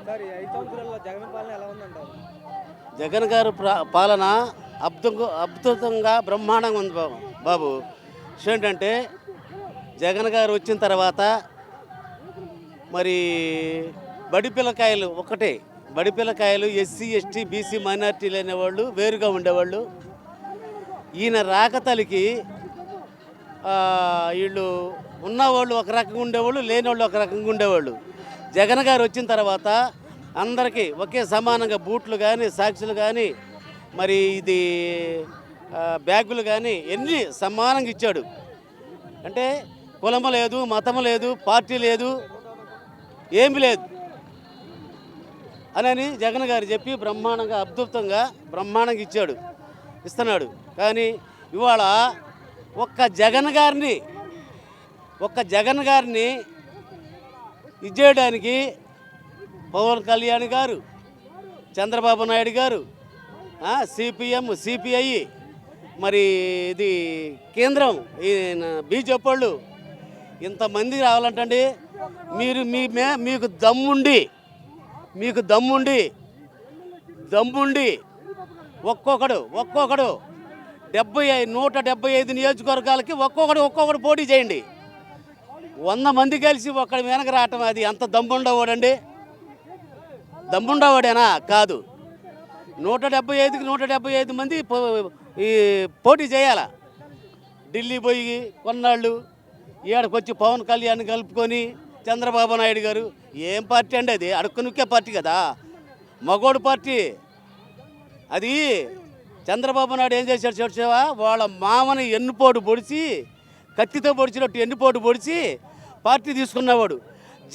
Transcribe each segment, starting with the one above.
Sir ఈ 5 సంవత్సరాల్లో జగన్ పాలన ఎలా ఉందంటారు? జగన్ గారు పాలన అద్భుతంగా బ్రహ్మాండంగా ఉంది బాబు. ఏంటంటే జగన్ గారు వచ్చిన తర్వాత మరి బడి పిల్లకాయలు ఒకటే, బడి పిల్లకాయలు ఎస్సీ ఎస్టీ బీసీ మైనార్టీలు అనేవాళ్ళు వేరుగా ఉండేవాళ్ళు. ఈయన రాకతలికి వీళ్ళు ఉన్నవాళ్ళు ఒక రకంగా ఉండేవాళ్ళు, లేని వాళ్ళు ఒక రకంగా ఉండేవాళ్ళు. జగన్ గారు వచ్చిన తర్వాత అందరికీ ఒకే సమానంగా బూట్లు కానీ సాక్షులు కానీ మరి ఇది బ్యాగులు కానీ ఎన్ని సమానంగా ఇచ్చాడు. అంటే కులము లేదు, మతము లేదు, పార్టీ లేదు, ఏమి లేదు అని జగన్ గారు చెప్పి బ్రహ్మాండంగా బ్రహ్మాండంగా ఇస్తున్నాడు. కానీ ఇవాళ ఒక్క జగన్ గారిని ఇచ్చేయడానికి పవన్ కళ్యాణ్ గారు, చంద్రబాబు నాయుడు గారు, సిపిఎం సిపిఐ మరి ఇది కేంద్రం బీజేపీ వాళ్ళు ఇంతమంది రావాలంటండి. మీకు దమ్ముండి ఒక్కొక్కడు 175 నియోజకవర్గాలకి ఒక్కొక్కడు పోటీ చేయండి. 100 మంది కలిసి ఒక్కడి వెనక రావటం అది అంత దమ్ముండవాడండి? దమ్ముండవాడేనా? కాదు. 175కి 175 మంది ఈ పోటీ చేయాల. ఢిల్లీ పోయి కొన్నాళ్ళు ఈడకు వచ్చి పవన్ కళ్యాణ్ కలుపుకొని చంద్రబాబు నాయుడు గారు ఏం పార్టీ అండి అది? అడుక్కునుక్కే పార్టీ కదా, మగోడు పార్టీ అది. చంద్రబాబు నాయుడు ఏం చేశాడు చూసావా? వాళ్ళ మామని ఎన్నుపోటు పొడిచి, కత్తితో పొడిచినట్టు ఎన్నుపోటు పొడిచి పార్టీ తీసుకున్నవాడు.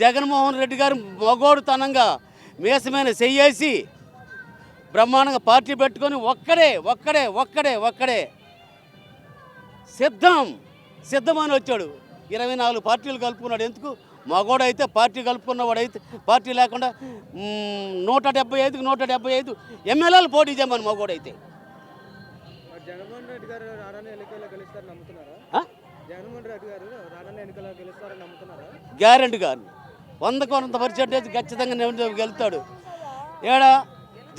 జగన్మోహన్ రెడ్డి గారు మగోడుతనంగా మీసమైన చెయ్యేసి బ్రహ్మాండంగా పార్టీ పెట్టుకొని ఒక్కడే సిద్ధమని వచ్చాడు. 24 పార్టీలు కలుపుకున్నాడు. ఎందుకు? మగోడైతే పార్టీ కలుపుకున్నవాడైతే పార్టీ లేకుండా 175కి 175 ఎమ్మెల్యేలు పోటీ చేయమని మగోడైతే. జగన్మోహన్ రెడ్డి గారు రానున్న ఎన్నికల్లో గెలుస్తారని నమ్ముతున్నారా? జగన్మోహన్ రెడ్డి గారు రానున్న ఎన్నికల్లో గెలుస్తారని నమ్ముతున్నారా? గ్యారెంటీ గారు 100% ఖచ్చితంగా గెలుస్తాడు. ఏడా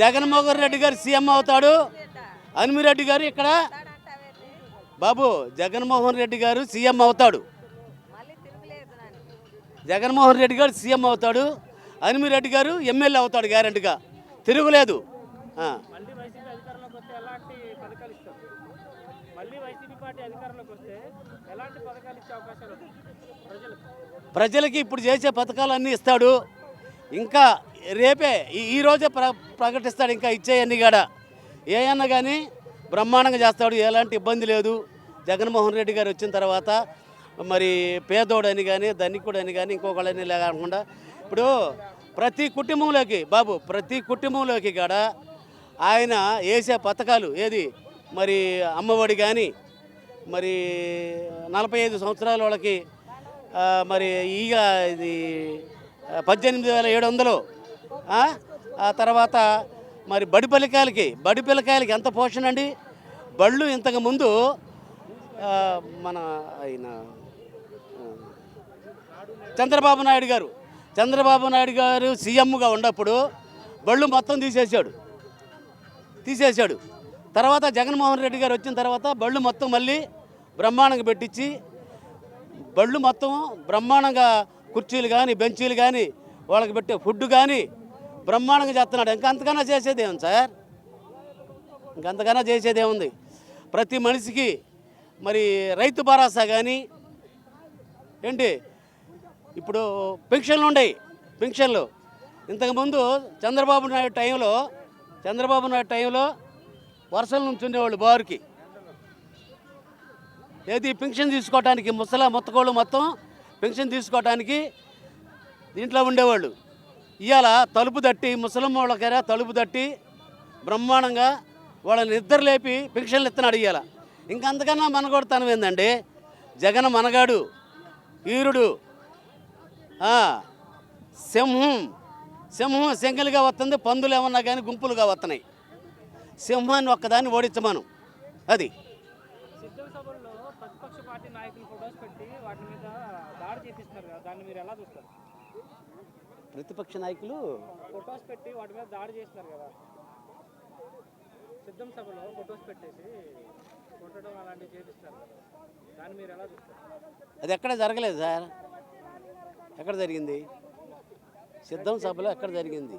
జగన్మోహన్ రెడ్డి గారు సీఎం అవుతాడు. అనిమిరెడ్డి గారు ఇక్కడ బాబు జగన్మోహన్ రెడ్డి గారు సీఎం అవుతాడు. జగన్మోహన్ రెడ్డి గారు సీఎం అవుతాడు. అనిమిరెడ్డి గారు ఎమ్మెల్యే అవుతాడు. గ్యారెంటీగా తిరుగులేదు. ప్రజలకి ఇప్పుడు చేసే పథకాలన్నీ ఇస్తాడు. ఇంకా రేపే ఈరోజే ప్రకటిస్తాడు. ఇంకా ఇచ్చేయన్నీ కూడా ఏమన్నా కానీ బ్రహ్మాండంగా చేస్తాడు. ఎలాంటి ఇబ్బంది లేదు. జగన్మోహన్ రెడ్డి గారు వచ్చిన తర్వాత మరి పేదోడని కానీ ధనికుడని కానీ ఇంకొకళ్ళని లేకుండా ఇప్పుడు ప్రతి కుటుంబంలోకి కూడా ఆయన వేసే పథకాలు ఏది మరి అమ్మఒడి కానీ మరి 45 సంవత్సరాల వాళ్ళకి మరి ఇక ఇది 18,700 ఆ తర్వాత మరి బడి పిల్లకాయలకి ఎంత పోషణ అండి. బళ్ళు ఇంతకుముందు మన ఆయన చంద్రబాబు నాయుడు గారు సీఎంగా ఉన్నప్పుడు బళ్ళు మొత్తం తీసేశాడు. తర్వాత జగన్మోహన్ రెడ్డి గారు వచ్చిన తర్వాత బళ్ళు మొత్తం మళ్ళీ బ్రహ్మాండంగా పెట్టించి బళ్ళు మొత్తం బ్రహ్మాండంగా కుర్చీలు కానీ బెంచీలు కానీ వాళ్ళకి పెట్టే ఫుడ్ కానీ బ్రహ్మాండంగా చేస్తున్నాడు. ఇంకంతకన్నా చేసేదేముంది సార్? ఇంకంతకన్నా చేసేదేముంది? ప్రతి మనిషికి మరి రైతు భరోసా కానీ ఏంటి ఇప్పుడు పెన్షన్లు ఇంతకుముందు చంద్రబాబు నాయుడు టైంలో వర్షాల నుంచి ఉండేవాళ్ళు బారుకి ఏది పెన్షన్ తీసుకోవటానికి మొత్తకోళ్ళు మొత్తం పెన్షన్ తీసుకోవటానికి దీంట్లో ఉండేవాళ్ళు. ఇవాళ తలుపు తట్టి ముసలమ్మ వాళ్ళకైనా తలుపు తట్టి బ్రహ్మాండంగా వాళ్ళని నిద్ర లేపి పెన్షన్లు ఇస్తున్నాడు. ఇవాళ ఇంకంతకన్నా మనగొడతానం ఏందండి? జగన్ మనగాడు, వీరుడు, సింహం సింగిల్గా వస్తుంది. పందులు ఏమన్నా కానీ గుంపులుగా వస్తున్నాయి. సింహాన్ని ఒక్కదాన్ని ఓడించమను. అది ప్రతిపక్ష నాయకులు ఫొటోస్ పెట్టి వాటి మీద దాడి చేస్తున్నారు కదా, సిద్ధం సభలో ఫొటోస్ పెట్టేసి కొట్టడం అలాంటివి చేపిస్తారు కదా, దాన్ని మీరు ఎలా చూస్తారు? అది ఎక్కడ జరగలేదు సార్. ఎక్కడ జరిగింది? సిద్ధం సభలో ఎక్కడ జరిగింది?